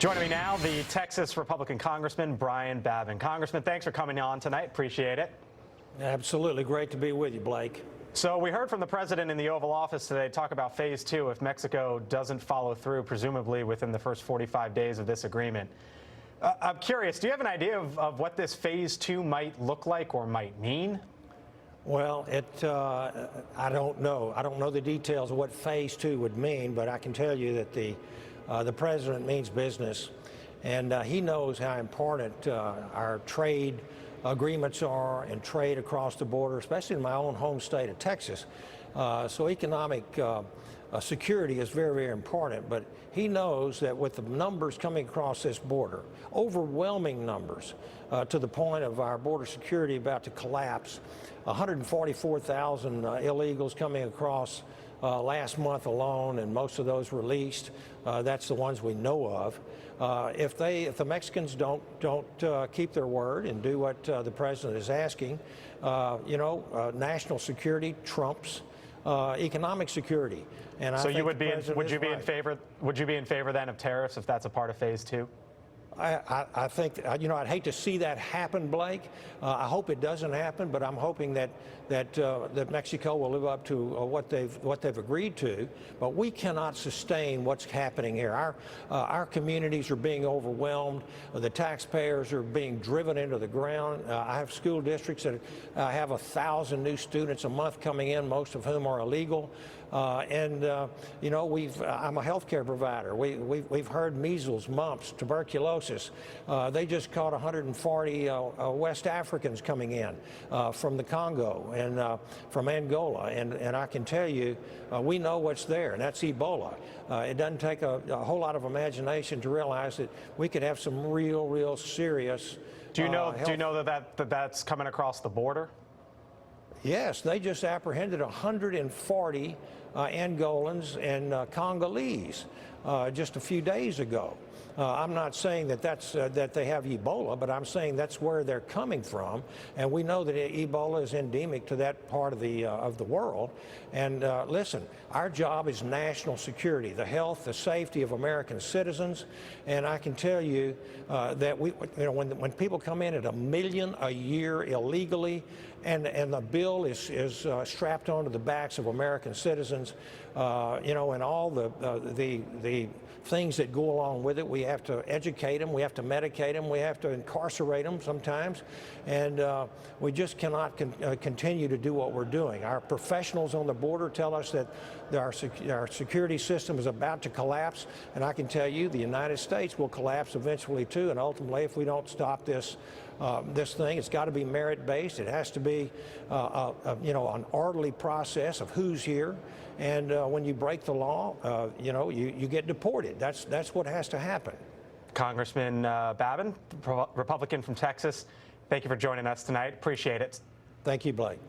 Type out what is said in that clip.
Joining me now, the Texas Republican Congressman Brian Babin. Congressman, thanks for coming on tonight. Appreciate it. Absolutely. Great to be with you, Blake. So we heard from the president in the Oval Office today talk about phase two if Mexico doesn't follow through, presumably within the first 45 days of this agreement. I'm curious, do you have an idea of what this phase two might look like or might mean? Well, I don't know. I don't know the details of what phase two would mean, but I can tell you that the president means business, and he knows how important our trade agreements are and trade across the border, especially in my own home state of Texas. So economic security is very, very important, but he knows that with the numbers coming across this border, overwhelming numbers, to the point of our border security about to collapse, 144,000 illegals coming across last month alone, and most of those released. That's the ones we know of. If the Mexicans don't keep their word and do what the president is asking, national security trumps economic security. And so would you be in favor then of tariffs if that's a part of phase two? I think, I'd hate to see that happen, Blake. I hope it doesn't happen, but I'm hoping that Mexico will live up to what they've agreed to. But we cannot sustain what's happening here. Our communities are being overwhelmed. The taxpayers are being driven into the ground. I have school districts that have 1,000 new students a month coming in, most of whom are illegal. I'm a healthcare provider. We've heard measles, mumps, tuberculosis. They just caught 140 West Africans coming in from the Congo and from Angola, and I can tell you, we know what's there, and that's Ebola. It doesn't take a whole lot of imagination to realize that we could have some real serious. Do you know that's coming across the border? Yes, they just apprehended 140 Angolans and Congolese just a few days ago. I'm not saying that they have Ebola, but I'm saying that's where they're coming from, and we know that Ebola is endemic to that part of the world. And listen, our job is national security, the health, the safety of American citizens, and I can tell you that when people come in at 1 million a year illegally, and the bill is strapped onto the backs of American citizens, and all the things that go along with it. We have to educate them, we have to medicate them, we have to incarcerate them sometimes, and we just cannot continue to do what we're doing. Our professionals on the border tell us that our security system is about to collapse, and I can tell you the United States will collapse eventually too, and ultimately if we don't stop this thing, it's got to be merit-based. It has to be an orderly process of who's here, and when you break the law, you get deported. That's what has to happen. Congressman Babin, Republican from Texas, thank you for joining us tonight. Appreciate it. Thank you, Blake.